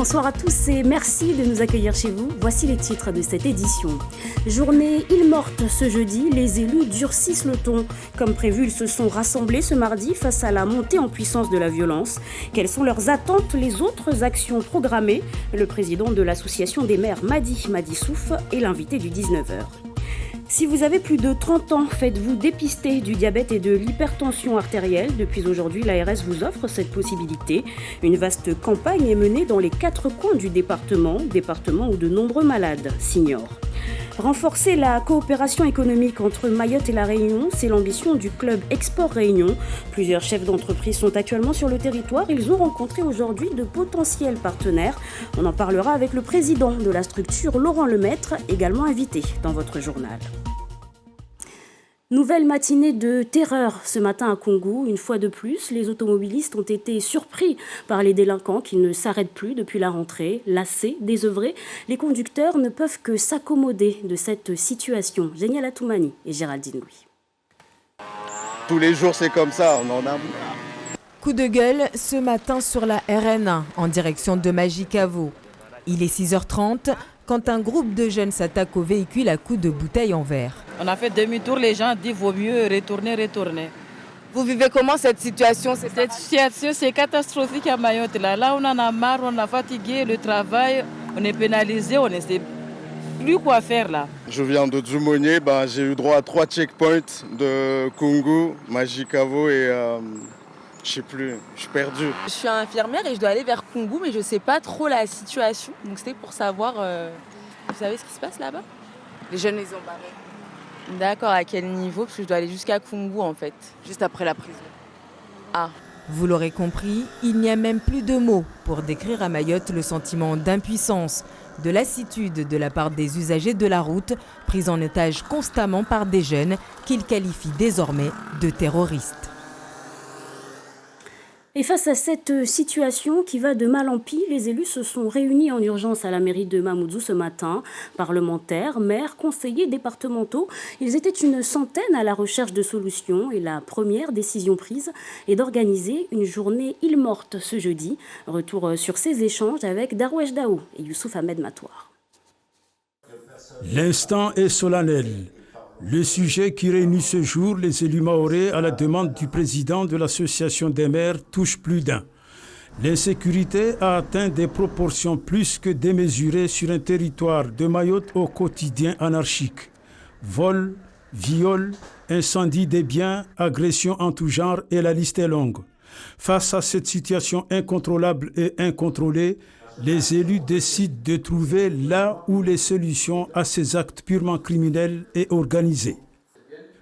Bonsoir à tous et merci de nous accueillir chez vous. Voici les titres de cette édition. Journée île morte ce jeudi, les élus durcissent le ton. Comme prévu, ils se sont rassemblés ce mardi face à la montée en puissance de la violence. Quelles sont leurs attentes, les autres actions programmées? Le président de l'association des maires, Madi Souf, est l'invité du 19h. Si vous avez plus de 30 ans, faites-vous dépister du diabète et de l'hypertension artérielle. Depuis aujourd'hui, l'ARS vous offre cette possibilité. Une vaste campagne est menée dans les 4 coins du département où de nombreux malades s'ignorent. Renforcer la coopération économique entre Mayotte et La Réunion, c'est l'ambition du club Export Réunion. Plusieurs chefs d'entreprise sont actuellement sur le territoire. Ils ont rencontré aujourd'hui de potentiels partenaires. On en parlera avec le président de la structure, Laurent Lemaître, également invité dans votre journal. Nouvelle matinée de terreur ce matin à Koungou. Une fois de plus, les automobilistes ont été surpris par les délinquants qui ne s'arrêtent plus depuis la rentrée. Lassés, désœuvrés, les conducteurs ne peuvent que s'accommoder de cette situation. Génial Atoumani et Géraldine Louis. Tous les jours, c'est comme ça, on en a. Coup de gueule ce matin sur la RN1 en direction de Majicavo. Il est 6h30 quand un groupe de jeunes s'attaque au véhicule à coups de bouteilles en verre. On a fait demi-tour, les gens disent vaut mieux retourner. Vous vivez comment cette situation? Cette situation, c'est catastrophique à Mayotte. Là, on en a marre, on a fatigué le travail, on est pénalisé, on ne sait plus quoi faire là. Je viens de Djoumounié, j'ai eu droit à 3 checkpoints de Koungou, Majicavo et je sais plus, je suis perdu. Je suis infirmière et je dois aller vers Koungou, mais je ne sais pas trop la situation. Donc c'était pour savoir, vous savez ce qui se passe là-bas? Les jeunes les ont barrés. D'accord, à quel niveau? Parce que je dois aller jusqu'à Koungou en fait. Juste après la prison. Ah. Vous l'aurez compris, il n'y a même plus de mots pour décrire à Mayotte le sentiment d'impuissance, de lassitude de la part des usagers de la route, pris en otage constamment par des jeunes qu'ils qualifient désormais de terroristes. Et face à cette situation qui va de mal en pis, les élus se sont réunis en urgence à la mairie de Mamoudzou ce matin. Parlementaires, maires, conseillers départementaux, ils étaient une centaine à la recherche de solutions et la première décision prise est d'organiser une journée île morte ce jeudi. Retour sur ces échanges avec Darwesh Daou et Youssouf Ahmed Matouar. L'instant est solennel. Le sujet qui réunit ce jour les élus mahorais à la demande du président de l'association des maires touche plus d'un. L'insécurité a atteint des proportions plus que démesurées sur un territoire de Mayotte au quotidien anarchique. Vols, viols, incendie des biens, agressions en tout genre et la liste est longue. Face à cette situation incontrôlable et incontrôlée, les élus décident de trouver là où les solutions à ces actes purement criminels et organisés.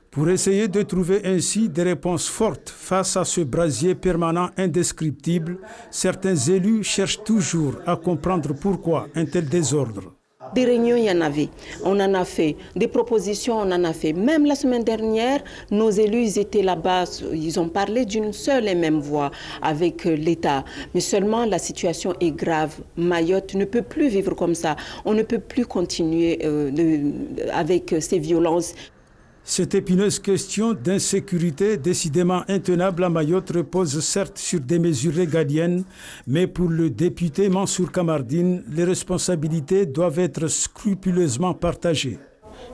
Pour essayer de trouver ainsi des réponses fortes face à ce brasier permanent indescriptible, certains élus cherchent toujours à comprendre pourquoi un tel désordre. Des réunions, il y en avait. On en a fait. Des propositions, on en a fait. Même la semaine dernière, nos élus ils étaient là-bas. Ils ont parlé d'une seule et même voix avec l'État. Mais seulement la situation est grave. Mayotte ne peut plus vivre comme ça. On ne peut plus continuer avec ces violences. Cette épineuse question d'insécurité décidément intenable à Mayotte repose certes sur des mesures régaliennes, mais pour le député Mansour Kamardine, les responsabilités doivent être scrupuleusement partagées.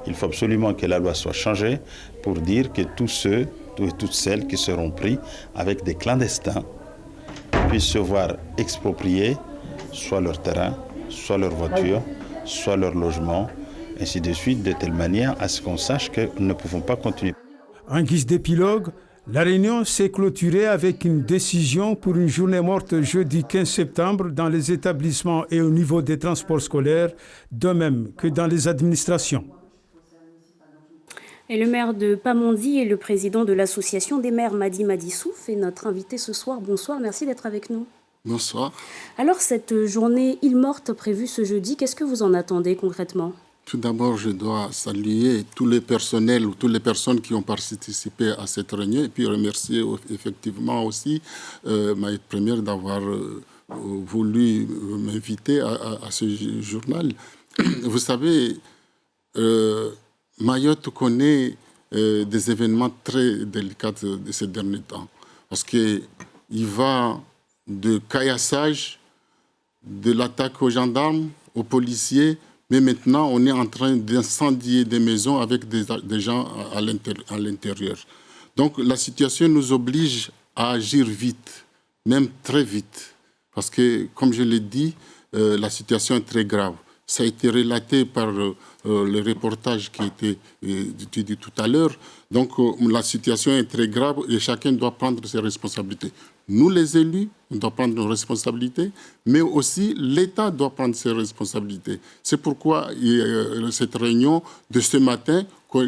Il faut absolument que la loi soit changée pour dire que tous ceux et toutes celles qui seront pris avec des clandestins puissent se voir exproprier soit leur terrain, soit leur voiture, soit leur logement, ainsi de suite, de telle manière à ce qu'on sache que nous ne pouvons pas continuer. En guise d'épilogue, la réunion s'est clôturée avec une décision pour une journée morte jeudi 15 septembre dans les établissements et au niveau des transports scolaires, de même que dans les administrations. Et le maire de Pamandzi et le président de l'association des maires, Madi Souf, est notre invité ce soir. Bonsoir, merci d'être avec nous. Bonsoir. Alors, cette journée île morte prévue ce jeudi, qu'est-ce que vous en attendez concrètement ? Tout d'abord, je dois saluer tous les personnels ou toutes les personnes qui ont participé à cette réunion et puis remercier effectivement aussi Mayotte Première d'avoir voulu m'inviter à ce journal. Vous savez, Mayotte connaît des événements très délicats de ces derniers temps parce qu'il va de caillassage, de l'attaque aux gendarmes, aux policiers, mais maintenant on est en train d'incendier des maisons avec des gens à l'intérieur. Donc la situation nous oblige à agir vite, même très vite, parce que, comme je l'ai dit, la situation est très grave. Ça a été relaté par le reportage qui a été dit tout à l'heure. Donc la situation est très grave et chacun doit prendre ses responsabilités. Nous, les élus, on doit prendre nos responsabilités, mais aussi l'État doit prendre ses responsabilités. C'est pourquoi cette réunion de ce matin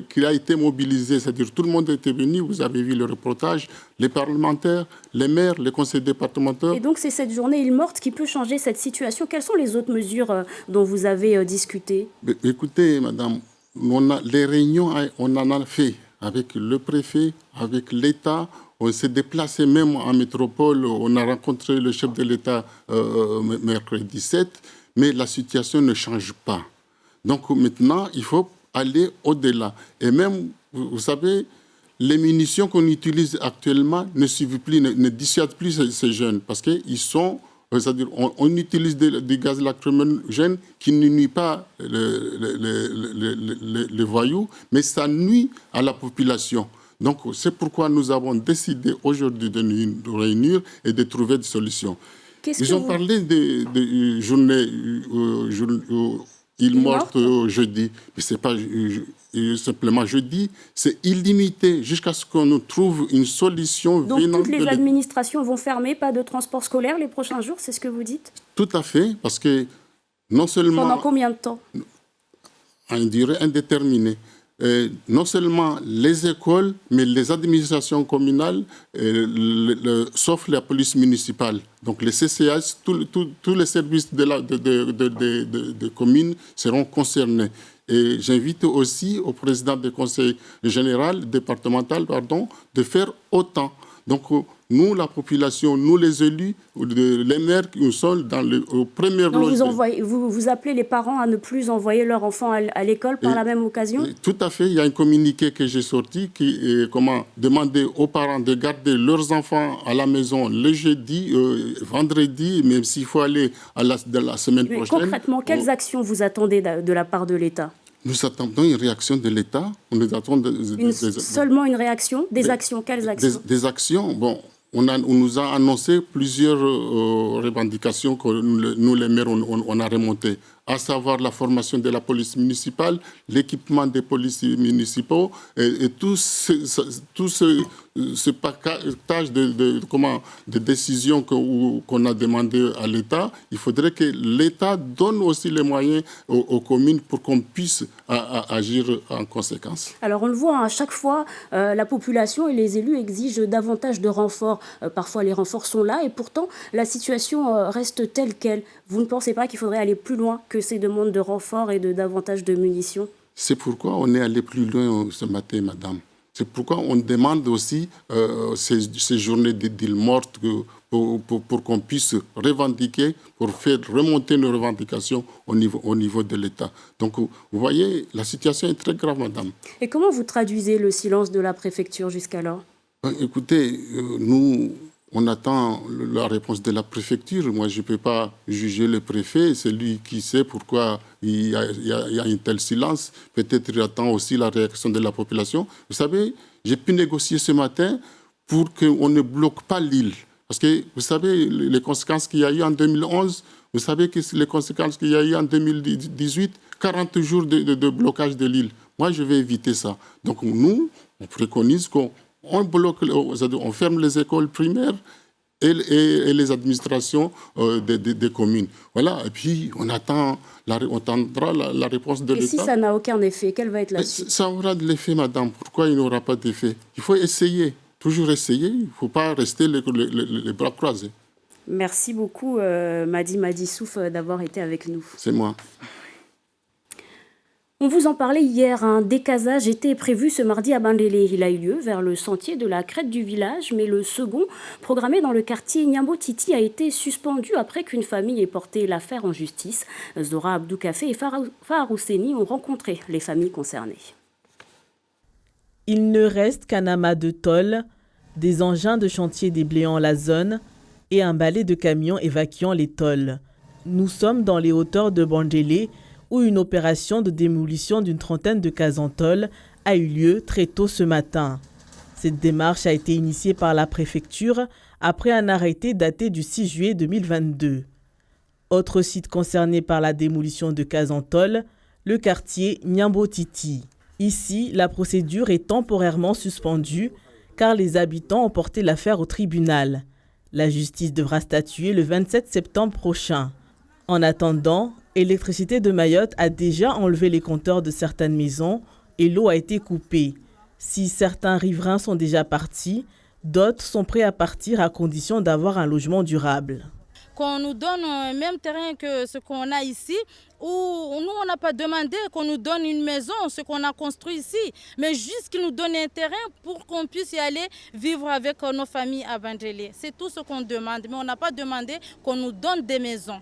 qui a été mobilisée, c'est-à-dire tout le monde était venu, vous avez vu le reportage, les parlementaires, les maires, les conseils départementaux. Et donc c'est cette journée île morte qui peut changer cette situation. Quelles sont les autres mesures dont vous avez discuté? Écoutez, madame, les réunions, on en a fait avec le préfet, avec l'État. On s'est déplacé même en métropole, on a rencontré le chef de l'État mercredi 7, mais la situation ne change pas. Donc maintenant, il faut aller au-delà. Et même, vous savez, les munitions qu'on utilise actuellement ne suivent plus, ne dissuadent plus ces jeunes, parce qu'ils sont, c'est-à-dire, on utilise des gaz lacrymogènes qui ne nuisent pas les voyous, mais ça nuit à la population. Donc, c'est pourquoi nous avons décidé aujourd'hui de nous réunir et de trouver des solutions. Ils ont parlé de journée île morte jeudi, mais ce n'est pas simplement jeudi, c'est illimité jusqu'à ce qu'on nous trouve une solution. Donc toutes les administrations vont fermer, pas de transport scolaire les prochains jours, c'est ce que vous dites? Tout à fait, parce que non seulement... Pendant combien de temps? À une durée indéterminée. Non seulement les écoles, mais les administrations communales, sauf la police municipale. Donc les CCH, tous les services de communes seront concernés. Et j'invite aussi au président du conseil général, départemental, de faire autant. Donc nous, la population, nous les élus, les maires qui nous sont dans le premier lot. Vous appelez les parents à ne plus envoyer leurs enfants à l'école par la même occasion? Tout à fait. Il y a un communiqué que j'ai sorti qui demandait aux parents de garder leurs enfants à la maison le jeudi, vendredi, même s'il faut aller de la semaine prochaine. Concrètement, quelles actions vous attendez de la part de l'État? Nous attendons une réaction de l'État. Seulement une réaction? Des actions? Quelles actions? Des actions. Bon, on nous a annoncé plusieurs revendications que nous, les maires, on a remontées, à savoir la formation de la police municipale, l'équipement des policiers municipaux et tout ce paquetage de décisions qu'on a demandé à l'État. Il faudrait que l'État donne aussi les moyens aux communes pour qu'on puisse agir en conséquence. Alors on le voit, à chaque fois, la population et les élus exigent davantage de renforts. Parfois les renforts sont là et pourtant la situation reste telle qu'elle. Vous ne pensez pas qu'il faudrait aller plus loin que ces demandes de renforts et de davantage de munitions? C'est pourquoi on est allé plus loin ce matin, madame. C'est pourquoi on demande aussi ces journées d'île morte pour qu'on puisse revendiquer, pour faire remonter nos revendications au niveau de l'État. Donc, vous voyez, la situation est très grave, madame. Et comment vous traduisez le silence de la préfecture jusqu'alors? Écoutez, nous... On attend la réponse de la préfecture. Moi, je ne peux pas juger le préfet. C'est lui qui sait pourquoi il y a un tel silence. Peut-être il attend aussi la réaction de la population. Vous savez, j'ai pu négocier ce matin pour qu'on ne bloque pas l'île. Parce que, vous savez, les conséquences qu'il y a eu en 2011, vous savez que les conséquences qu'il y a eu en 2018, 40 jours de blocage de l'île. Moi, je vais éviter ça. Donc, nous, on préconise qu'on bloque, on ferme les écoles primaires et les administrations des communes. Voilà, et puis on attendra la réponse de l'État. Et si ça n'a aucun effet, quelle va être la suite? Ça aura de l'effet, madame. Pourquoi il n'aura pas d'effet? Il faut essayer, toujours essayer. Il ne faut pas rester les bras croisés. Merci beaucoup, Madi Souf, d'avoir été avec nous. C'est moi. On vous en parlait hier, un décasage était prévu ce mardi à Bandélé. Il a eu lieu vers le sentier de la crête du village, mais le second, programmé dans le quartier Nyambo-Titi, a été suspendu après qu'une famille ait porté l'affaire en justice. Zora Abdoukafé et Farah Ousseni ont rencontré les familles concernées. Il ne reste qu'un amas de tôles, des engins de chantier déblayant la zone et un balai de camions évacuant les tôles. Nous sommes dans les hauteurs de Bandélé, où une opération de démolition d'une trentaine de cases en tôle a eu lieu très tôt ce matin. Cette démarche a été initiée par la préfecture après un arrêté daté du 6 juillet 2022. Autre site concerné par la démolition de cases en tôle, le quartier Nyambotiti. Ici, la procédure est temporairement suspendue car les habitants ont porté l'affaire au tribunal. La justice devra statuer le 27 septembre prochain. En attendant, Électricité de Mayotte a déjà enlevé les compteurs de certaines maisons et l'eau a été coupée. Si certains riverains sont déjà partis, d'autres sont prêts à partir à condition d'avoir un logement durable. Qu'on nous donne le même terrain que ce qu'on a ici, où nous on n'a pas demandé qu'on nous donne une maison, ce qu'on a construit ici, mais juste qu'ils nous donnent un terrain pour qu'on puisse y aller vivre avec nos familles à Bandélé. C'est tout ce qu'on demande, mais on n'a pas demandé qu'on nous donne des maisons.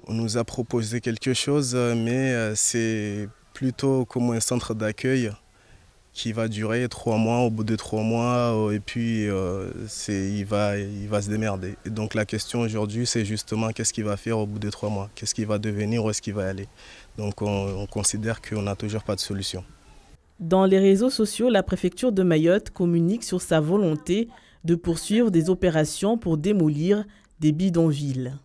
On nous a proposé quelque chose, mais c'est plutôt comme un centre d'accueil qui va durer 3 mois. Au bout de 3 mois, et puis il va se démerder. Et donc la question aujourd'hui, c'est justement qu'est-ce qu'il va faire au bout de 3 mois? Qu'est-ce qu'il va devenir? Où est-ce qu'il va aller? Donc on considère qu'on n'a toujours pas de solution. Dans les réseaux sociaux, la préfecture de Mayotte communique sur sa volonté de poursuivre des opérations pour démolir des bidonvilles.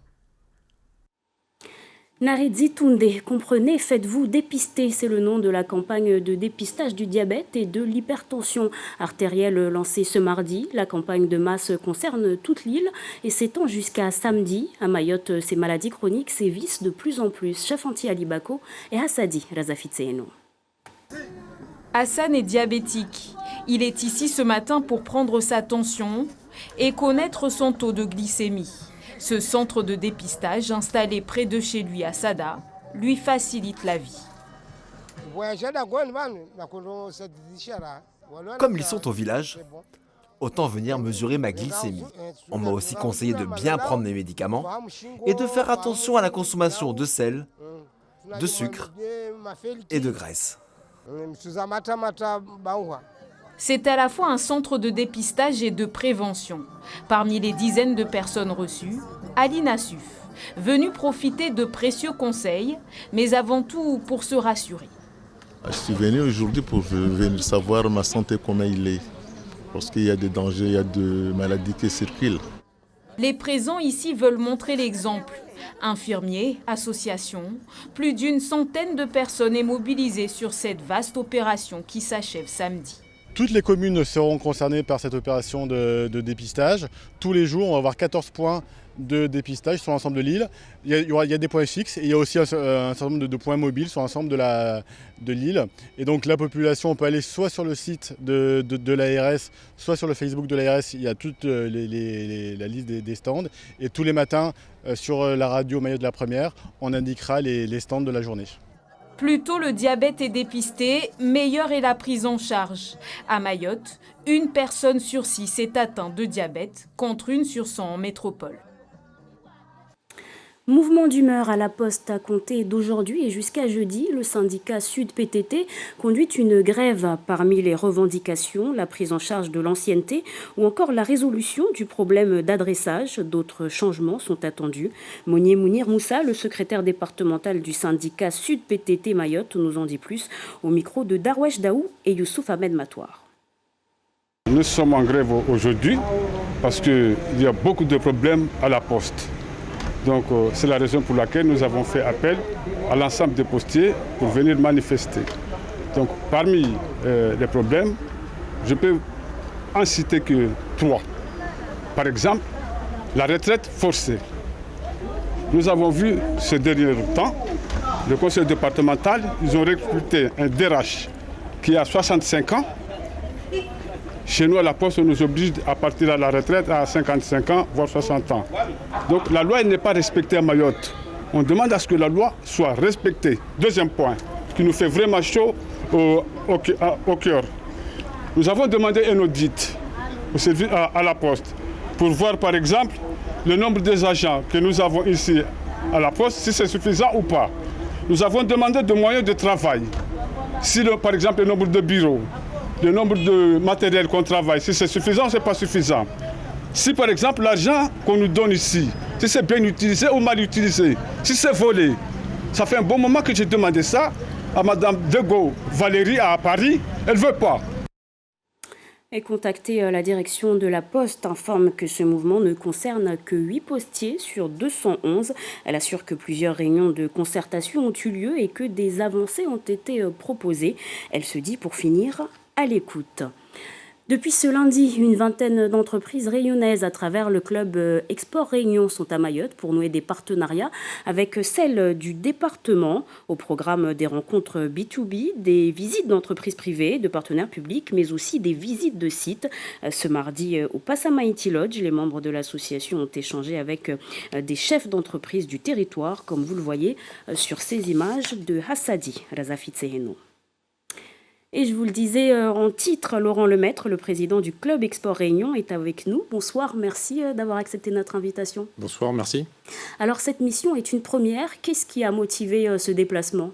Naredi Tounde, comprenez, faites-vous dépister, c'est le nom de la campagne de dépistage du diabète et de l'hypertension artérielle lancée ce mardi. La campagne de masse concerne toute l'île et s'étend jusqu'à samedi. À Mayotte, ces maladies chroniques sévissent de plus en plus. Chef Ali Bako et Hassadi Razafitseeno. Hassan est diabétique. Il est ici ce matin pour prendre sa tension et connaître son taux de glycémie. Ce centre de dépistage installé près de chez lui à Sada lui facilite la vie. Comme ils sont au village, autant venir mesurer ma glycémie. On m'a aussi conseillé de bien prendre mes médicaments et de faire attention à la consommation de sel, de sucre et de graisse. C'est à la fois un centre de dépistage et de prévention. Parmi les dizaines de personnes reçues, Ali Nassuf, venu profiter de précieux conseils, mais avant tout pour se rassurer. Je suis venu aujourd'hui pour venir savoir ma santé comment il est. Parce qu'il y a des dangers, il y a des maladies qui circulent. Les présents ici veulent montrer l'exemple. Infirmiers, associations, plus d'une centaine de personnes est mobilisée sur cette vaste opération qui s'achève samedi. Toutes les communes seront concernées par cette opération de dépistage. Tous les jours, on va avoir 14 points de dépistage sur l'ensemble de l'île. Il y a des points fixes et il y a aussi un certain nombre de points mobiles sur l'ensemble de l'île. Et donc la population, on peut aller soit sur le site de l'ARS, soit sur le Facebook de l'ARS. Il y a toute la liste des stands. Et tous les matins, sur la radio Mayotte de la Première, on indiquera les stands de la journée. Plus tôt le diabète est dépisté, meilleure est la prise en charge. À Mayotte, 1 personne sur 6 est atteinte de diabète, contre 1 sur 100 en métropole. Mouvement d'humeur à la Poste à compter d'aujourd'hui et jusqu'à jeudi. Le syndicat Sud PTT conduit une grève. Parmi les revendications, la prise en charge de l'ancienneté ou encore la résolution du problème d'adressage. D'autres changements sont attendus. Mounier Mounir Moussa, le secrétaire départemental du syndicat Sud PTT Mayotte, nous en dit plus au micro de Darwesh Daou et Youssouf Ahmed Matouar. Nous sommes en grève aujourd'hui parce qu'il y a beaucoup de problèmes à la Poste. Donc c'est la raison pour laquelle nous avons fait appel à l'ensemble des postiers pour venir manifester. Donc parmi les problèmes, je peux en citer que 3. Par exemple, la retraite forcée. Nous avons vu ces derniers temps, le conseil départemental, ils ont recruté un DRH qui a 65 ans. Chez nous, à la Poste, on nous oblige à partir à la retraite à 55 ans, voire 60 ans. Donc la loi n'est pas respectée à Mayotte. On demande à ce que la loi soit respectée. Deuxième point, ce qui nous fait vraiment chaud au cœur. Nous avons demandé un audit au service à la Poste pour voir par exemple le nombre des agents que nous avons ici à la Poste, si c'est suffisant ou pas. Nous avons demandé des moyens de travail. Si par exemple le nombre de bureaux, le nombre de matériel qu'on travaille, si c'est suffisant ou ce n'est pas suffisant. Si par exemple l'argent qu'on nous donne ici, Si c'est bien utilisé ou mal utilisé. Si c'est volé. Ça fait un bon moment que j'ai demandé ça à Madame Degault Valérie à Paris. Elle ne veut pas. Et contacté, la direction de la Poste informe que ce mouvement ne concerne que 8 postiers sur 211. Elle assure que plusieurs réunions de concertation ont eu lieu et que des avancées ont été proposées. Elle se dit pour finir à l'écoute. Depuis ce lundi, une vingtaine d'entreprises réunionnaises à travers le club Export Réunion sont à Mayotte pour nouer des partenariats avec celles du département au programme des rencontres B2B, des visites d'entreprises privées, de partenaires publics, mais aussi des visites de sites. Ce mardi, au Passamaiti Lodge, les membres de l'association ont échangé avec des chefs d'entreprise du territoire, comme vous le voyez sur ces images de Hassadi Razafit Seheno. Et je vous le disais en titre, Laurent Lemaître, le président du Club Export Réunion, est avec nous. Bonsoir, merci d'avoir accepté notre invitation. Bonsoir, merci. Alors cette mission est une première. Qu'est-ce qui a motivé ce déplacement ?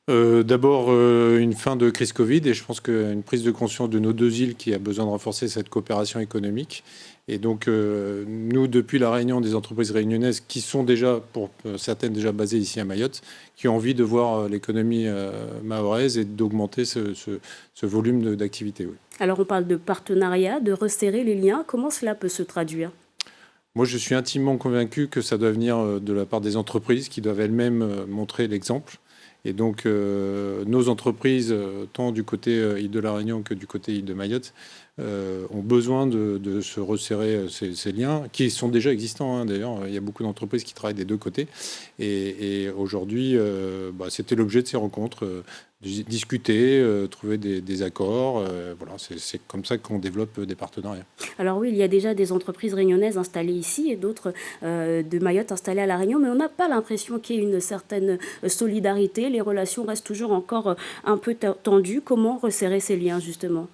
D'abord, une fin de crise Covid et je pense qu'une prise de conscience de nos deux îles qui a besoin de renforcer cette coopération économique. Et donc, nous, depuis la réunion des entreprises réunionnaises qui sont déjà, pour certaines, déjà basées ici à Mayotte, qui ont envie de voir l'économie mahoraise et d'augmenter ce volume d'activité. Oui. Alors, on parle de partenariat, de resserrer les liens. Comment cela peut se traduire ? Moi, je suis intimement convaincu que ça doit venir de la part des entreprises qui doivent elles-mêmes montrer l'exemple. Et donc, nos entreprises, tant du côté île de la Réunion que du côté île de Mayotte, ont besoin de se resserrer ces liens, qui sont déjà existants. Hein, d'ailleurs, il y a beaucoup d'entreprises qui travaillent des deux côtés. Et aujourd'hui, c'était l'objet de ces rencontres, discuter, trouver des accords. Voilà, c'est comme ça qu'on développe des partenariats. Alors oui, il y a déjà des entreprises réunionnaises installées ici et d'autres de Mayotte installées à La Réunion, mais on n'a pas l'impression qu'il y ait une certaine solidarité. Les relations restent toujours encore un peu tendues. Comment resserrer ces liens, justement ?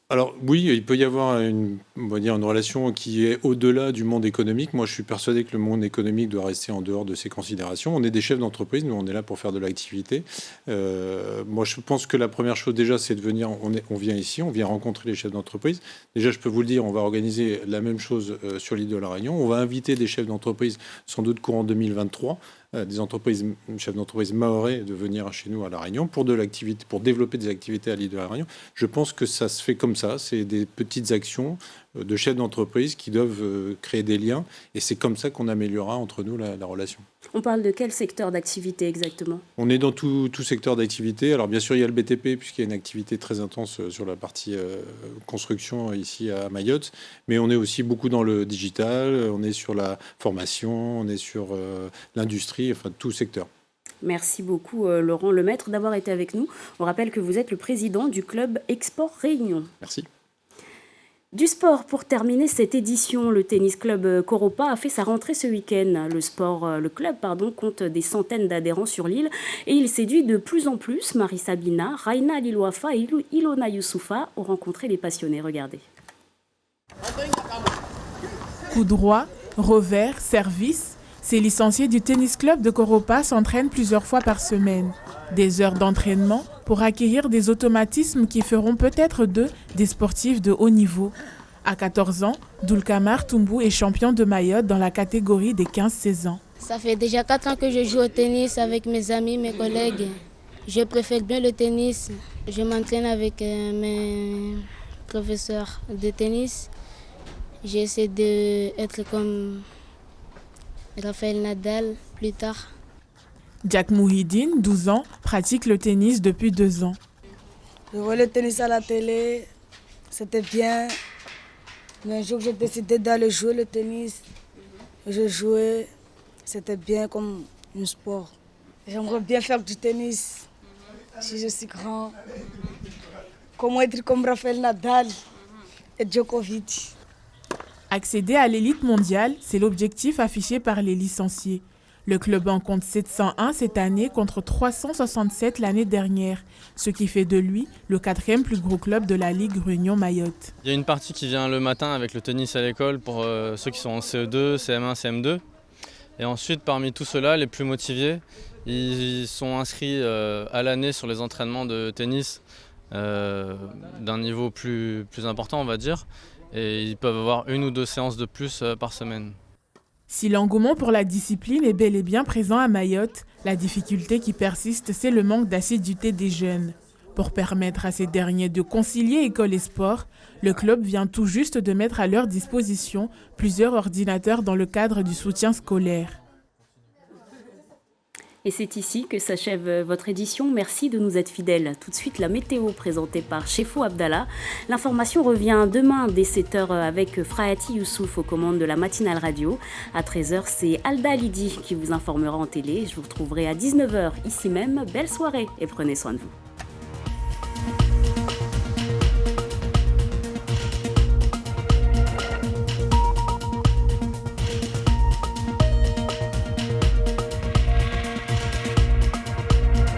Alors oui, il peut y avoir une relation qui est au-delà du monde économique. Moi, je suis persuadé que le monde économique doit rester en dehors de ces considérations. On est des chefs d'entreprise, nous, on est là pour faire de l'activité. Moi, je pense que la première chose déjà, c'est de venir, on vient ici, on vient rencontrer les chefs d'entreprise. Déjà, je peux vous le dire, on va organiser la même chose sur l'île de la Réunion. On va inviter des chefs d'entreprise, sans doute courant 2023, des chefs d'entreprise mahorais de venir chez nous à La Réunion pour développer des activités à l'île de la Réunion. Je pense que ça se fait comme ça. C'est des petites actions de chefs d'entreprise qui doivent créer des liens. Et c'est comme ça qu'on améliorera entre nous la relation. On parle de quel secteur d'activité exactement ? On est dans tout secteur d'activité. Alors bien sûr, il y a le BTP, puisqu'il y a une activité très intense sur la partie construction ici à Mayotte. Mais on est aussi beaucoup dans le digital, on est sur la formation, on est sur l'industrie, enfin tout secteur. Merci beaucoup Laurent Lemaître d'avoir été avec nous. On rappelle que vous êtes le président du club Export Réunion. Merci. Du sport, pour terminer cette édition, le tennis club Coropa a fait sa rentrée ce week-end. Le club compte des centaines d'adhérents sur l'île et il séduit de plus en plus. Marie Sabina, Raina Lilouafa et Ilona Youssoufa ont rencontré les passionnés. Regardez. Coup droit, revers, service. Ces licenciés du tennis club de Coropa s'entraînent plusieurs fois par semaine. Des heures d'entraînement pour acquérir des automatismes qui feront peut-être d'eux des sportifs de haut niveau. À 14 ans, Dulkamar Tumbou est champion de Mayotte dans la catégorie des 15-16 ans. Ça fait déjà 4 ans que je joue au tennis avec mes amis, mes collègues. Je préfère bien le tennis. Je m'entraîne avec mes professeurs de tennis. J'essaie d'être comme Rafael Nadal plus tard. Jack Mouhidine, 12 ans, pratique le tennis depuis 2 ans. Je vois le tennis à la télé, c'était bien. Mais un jour j'ai décidé d'aller jouer le tennis. Je jouais, c'était bien comme un sport. J'aimerais bien faire du tennis si je suis grand. Comment être comme Rafael Nadal et Djokovic. Accéder à l'élite mondiale, c'est l'objectif affiché par les licenciés. Le club en compte 701 cette année contre 367 l'année dernière, ce qui fait de lui le 4e plus gros club de la Ligue Réunion Mayotte. Il y a une partie qui vient le matin avec le tennis à l'école pour ceux qui sont en CE2, CM1, CM2. Et ensuite, parmi tout cela, les plus motivés, ils sont inscrits à l'année sur les entraînements de tennis d'un niveau plus important, on va dire. Et ils peuvent avoir 1 ou 2 séances de plus par semaine. Si l'engouement pour la discipline est bel et bien présent à Mayotte, la difficulté qui persiste, c'est le manque d'assiduité des jeunes. Pour permettre à ces derniers de concilier école et sport, le club vient tout juste de mettre à leur disposition plusieurs ordinateurs dans le cadre du soutien scolaire. Et c'est ici que s'achève votre édition. Merci de nous être fidèles. Tout de suite, la météo présentée par Chefo Abdallah. L'information revient demain dès 7h avec Frahati Youssouf aux commandes de la matinale radio. À 13h, c'est Alda Lidi qui vous informera en télé. Je vous retrouverai à 19h ici même. Belle soirée et prenez soin de vous.